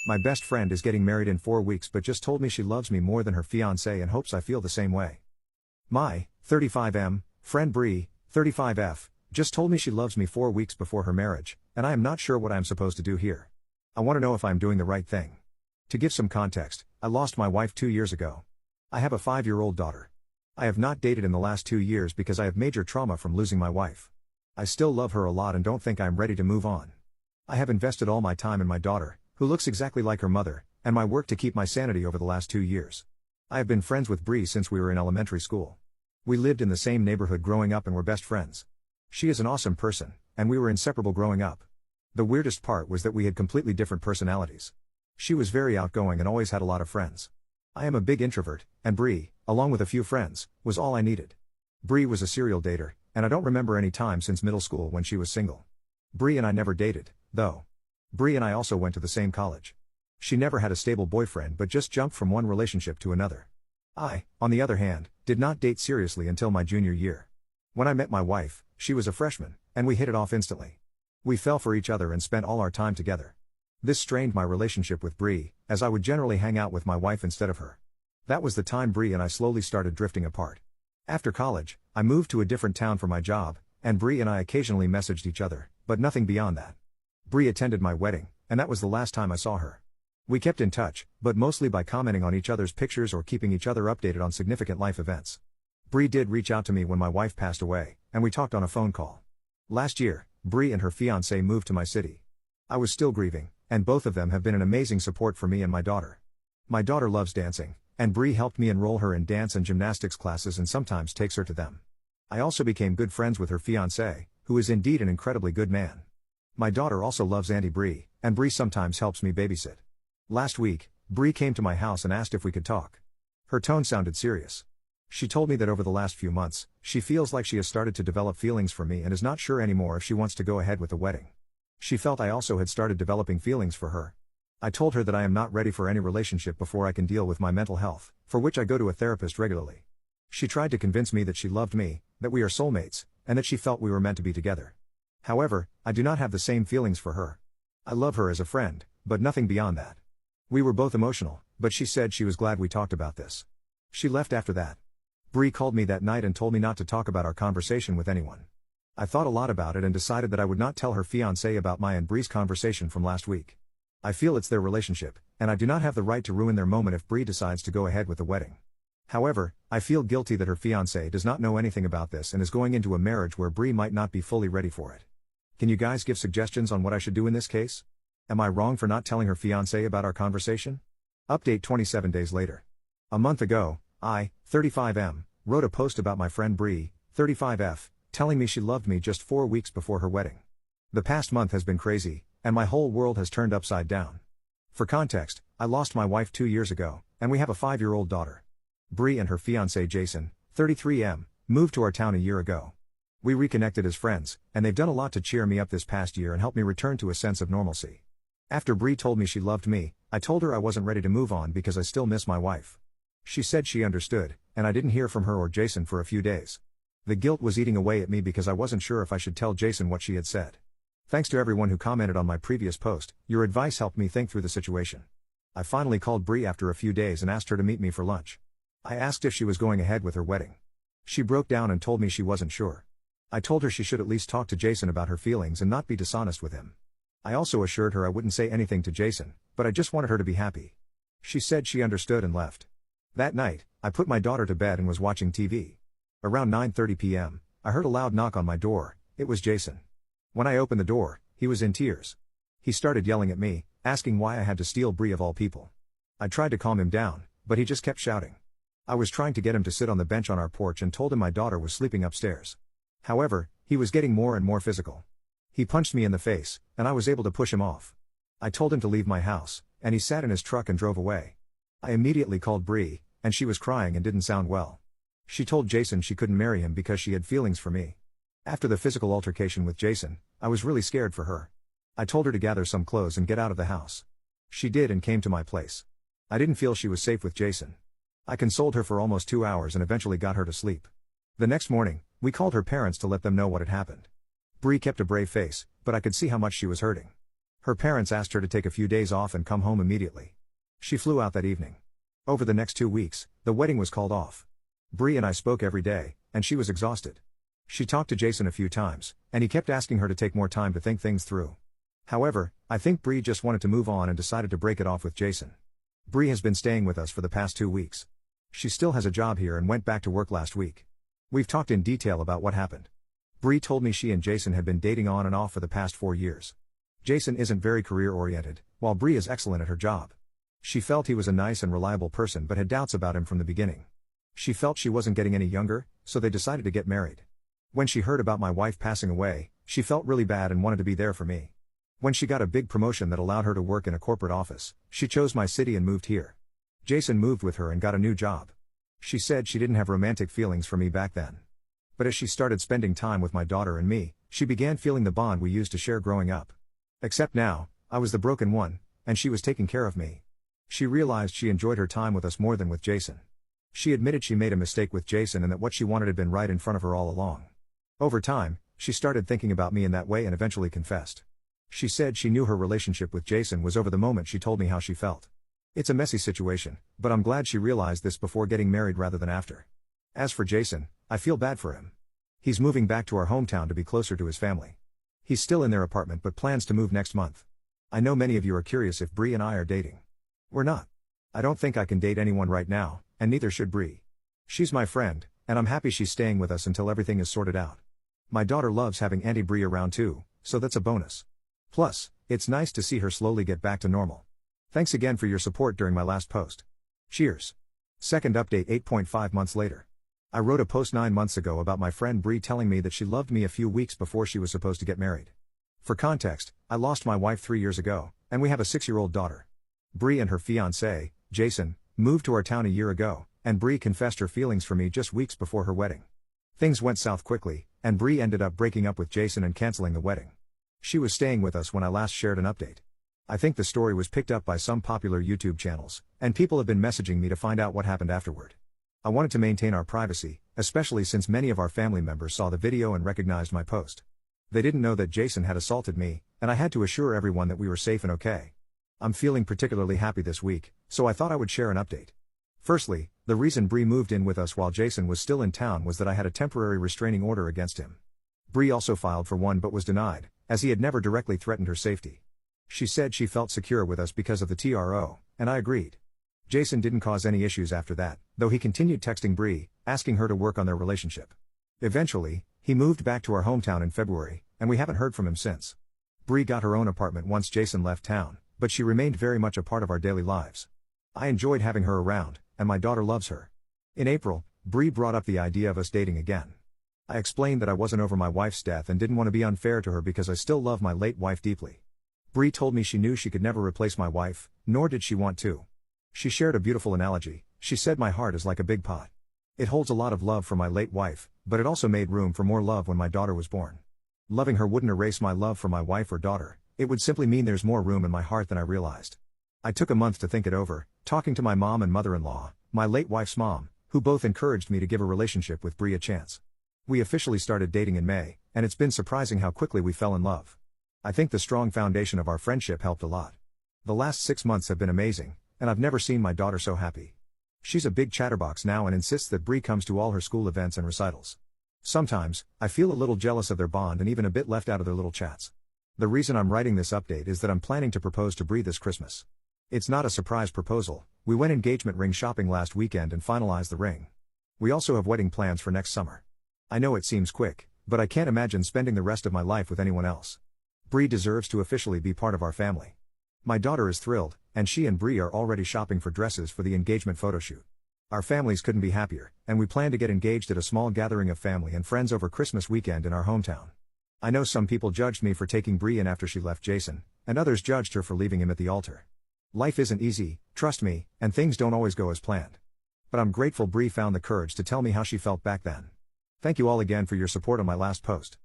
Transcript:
My best friend is getting married in 4 weeks but just told me she loves me more than her fiancé and hopes I feel the same way. My 35M friend Bree, 35F, just told me she loves me 4 weeks before her marriage, and I am not sure what I am supposed to do here. I want to know if I am doing the right thing. To give some context, I lost my wife 2 years ago. I have a 5-year-old daughter. I have not dated in the last 2 years because I have major trauma from losing my wife. I still love her a lot and don't think I am ready to move on. I have invested all my time in my daughter, who looks exactly like her mother, and my work to keep my sanity over the last 2 years. I have been friends with Bree since we were in elementary school. We lived in the same neighborhood growing up and were best friends. She is an awesome person, and we were inseparable growing up. The weirdest part was that we had completely different personalities. She was very outgoing and always had a lot of friends. I am a big introvert, and Bree, along with a few friends, was all I needed. Bree was a serial dater, and I don't remember any time since middle school when she was single. Bree and I never dated, though. Bree and I also went to the same college. She never had a stable boyfriend but just jumped from one relationship to another. I, on the other hand, did not date seriously until my junior year. When I met my wife, she was a freshman, and we hit it off instantly. We fell for each other and spent all our time together. This strained my relationship with Bree, as I would generally hang out with my wife instead of her. That was the time Bree and I slowly started drifting apart. After college, I moved to a different town for my job, and Bree and I occasionally messaged each other, but nothing beyond that. Bree attended my wedding, and that was the last time I saw her. We kept in touch, but mostly by commenting on each other's pictures or keeping each other updated on significant life events. Bree did reach out to me when my wife passed away, and we talked on a phone call. Last year, Bree and her fiancé moved to my city. I was still grieving, and both of them have been an amazing support for me and my daughter. My daughter loves dancing, and Bree helped me enroll her in dance and gymnastics classes and sometimes takes her to them. I also became good friends with her fiancé, who is indeed an incredibly good man. My daughter also loves Auntie Bree, and Bree sometimes helps me babysit. Last week, Bree came to my house and asked if we could talk. Her tone sounded serious. She told me that over the last few months, she feels like she has started to develop feelings for me and is not sure anymore if she wants to go ahead with the wedding. She felt I also had started developing feelings for her. I told her that I am not ready for any relationship before I can deal with my mental health, for which I go to a therapist regularly. She tried to convince me that she loved me, that we are soulmates, and that she felt we were meant to be together. However, I do not have the same feelings for her. I love her as a friend, but nothing beyond that. We were both emotional, but she said she was glad we talked about this. She left after that. Bree called me that night and told me not to talk about our conversation with anyone. I thought a lot about it and decided that I would not tell her fiancé about my and Bree's conversation from last week. I feel it's their relationship, and I do not have the right to ruin their moment if Bree decides to go ahead with the wedding. However, I feel guilty that her fiancé does not know anything about this and is going into a marriage where Bree might not be fully ready for it. Can you guys give suggestions on what I should do in this case? Am I wrong for not telling her fiancé about our conversation? Update 27 days later. A month ago, I, 35M, wrote a post about my friend Bree, 35F, telling me she loved me just 4 weeks before her wedding. The past month has been crazy, and my whole world has turned upside down. For context, I lost my wife 2 years ago, and we have a 5-year-old daughter. Bree and her fiancé Jason, 33M, moved to our town a year ago. We reconnected as friends, and they've done a lot to cheer me up this past year and help me return to a sense of normalcy. After Bree told me she loved me, I told her I wasn't ready to move on because I still miss my wife. She said she understood, and I didn't hear from her or Jason for a few days. The guilt was eating away at me because I wasn't sure if I should tell Jason what she had said. Thanks to everyone who commented on my previous post, your advice helped me think through the situation. I finally called Bree after a few days and asked her to meet me for lunch. I asked if she was going ahead with her wedding. She broke down and told me she wasn't sure. I told her she should at least talk to Jason about her feelings and not be dishonest with him. I also assured her I wouldn't say anything to Jason, but I just wanted her to be happy. She said she understood and left. That night, I put my daughter to bed and was watching TV. Around 9:30 p.m., I heard a loud knock on my door. It was Jason. When I opened the door, he was in tears. He started yelling at me, asking why I had to steal Bree of all people. I tried to calm him down, but he just kept shouting. I was trying to get him to sit on the bench on our porch and told him my daughter was sleeping upstairs. However, he was getting more and more physical. He punched me in the face, and I was able to push him off. I told him to leave my house, and he sat in his truck and drove away. I immediately called Bree, and she was crying and didn't sound well. She told Jason she couldn't marry him because she had feelings for me. After the physical altercation with Jason, I was really scared for her. I told her to gather some clothes and get out of the house. She did and came to my place. I didn't feel she was safe with Jason. I consoled her for almost 2 hours and eventually got her to sleep. The next morning, we called her parents to let them know what had happened. Bree kept a brave face, but I could see how much she was hurting. Her parents asked her to take a few days off and come home immediately. She flew out that evening. Over the next 2 weeks, the wedding was called off. Bree and I spoke every day, and she was exhausted. She talked to Jason a few times, and he kept asking her to take more time to think things through. However, I think Bree just wanted to move on and decided to break it off with Jason. Bree has been staying with us for the past 2 weeks. She still has a job here and went back to work last week. We've talked in detail about what happened. Bree told me she and Jason had been dating on and off for the past 4 years. Jason isn't very career-oriented, while Bree is excellent at her job. She felt he was a nice and reliable person but had doubts about him from the beginning. She felt she wasn't getting any younger, so they decided to get married. When she heard about my wife passing away, she felt really bad and wanted to be there for me. When she got a big promotion that allowed her to work in a corporate office, she chose my city and moved here. Jason moved with her and got a new job. She said she didn't have romantic feelings for me back then. But as she started spending time with my daughter and me, she began feeling the bond we used to share growing up. Except now, I was the broken one, and she was taking care of me. She realized she enjoyed her time with us more than with Jason. She admitted she made a mistake with Jason and that what she wanted had been right in front of her all along. Over time, she started thinking about me in that way and eventually confessed. She said she knew her relationship with Jason was over the moment she told me how she felt. It's a messy situation, but I'm glad she realized this before getting married rather than after. As for Jason, I feel bad for him. He's moving back to our hometown to be closer to his family. He's still in their apartment but plans to move next month. I know many of you are curious if Bree and I are dating. We're not. I don't think I can date anyone right now, and neither should Bree. She's my friend, and I'm happy she's staying with us until everything is sorted out. My daughter loves having Auntie Bree around too, so that's a bonus. Plus, it's nice to see her slowly get back to normal. Thanks again for your support during my last post. Cheers. Second update 8.5 months later. I wrote a post 9 months ago about my friend Bree telling me that she loved me a few weeks before she was supposed to get married. For context, I lost my wife 3 years ago, and we have a 6-year-old daughter. Bree and her fiancé, Jason, moved to our town a year ago, and Bree confessed her feelings for me just weeks before her wedding. Things went south quickly, and Bree ended up breaking up with Jason and canceling the wedding. She was staying with us when I last shared an update. I think the story was picked up by some popular YouTube channels, and people have been messaging me to find out what happened afterward. I wanted to maintain our privacy, especially since many of our family members saw the video and recognized my post. They didn't know that Jason had assaulted me, and I had to assure everyone that we were safe and okay. I'm feeling particularly happy this week, so I thought I would share an update. Firstly, the reason Bree moved in with us while Jason was still in town was that I had a temporary restraining order against him. Bree also filed for one but was denied, as he had never directly threatened her safety. She said she felt secure with us because of the TRO, and I agreed. Jason didn't cause any issues after that, though he continued texting Bree, asking her to work on their relationship. Eventually, he moved back to our hometown in February, and we haven't heard from him since. Bree got her own apartment once Jason left town, but she remained very much a part of our daily lives. I enjoyed having her around, and my daughter loves her. In April, Bree brought up the idea of us dating again. I explained that I wasn't over my wife's death and didn't want to be unfair to her because I still love my late wife deeply. Bree told me she knew she could never replace my wife, nor did she want to. She shared a beautiful analogy. She said my heart is like a big pot. It holds a lot of love for my late wife, but it also made room for more love when my daughter was born. Loving her wouldn't erase my love for my wife or daughter, it would simply mean there's more room in my heart than I realized. I took a month to think it over, talking to my mom and mother-in-law, my late wife's mom, who both encouraged me to give a relationship with Bree a chance. We officially started dating in May, and it's been surprising how quickly we fell in love. I think the strong foundation of our friendship helped a lot. The last 6 months have been amazing, and I've never seen my daughter so happy. She's a big chatterbox now and insists that Bree comes to all her school events and recitals. Sometimes, I feel a little jealous of their bond and even a bit left out of their little chats. The reason I'm writing this update is that I'm planning to propose to Bree this Christmas. It's not a surprise proposal. We went engagement ring shopping last weekend and finalized the ring. We also have wedding plans for next summer. I know it seems quick, but I can't imagine spending the rest of my life with anyone else. Bree deserves to officially be part of our family. My daughter is thrilled, and she and Bree are already shopping for dresses for the engagement photo shoot. Our families couldn't be happier, and we plan to get engaged at a small gathering of family and friends over Christmas weekend in our hometown. I know some people judged me for taking Bree in after she left Jason, and others judged her for leaving him at the altar. Life isn't easy, trust me, and things don't always go as planned. But I'm grateful Bree found the courage to tell me how she felt back then. Thank you all again for your support on my last post.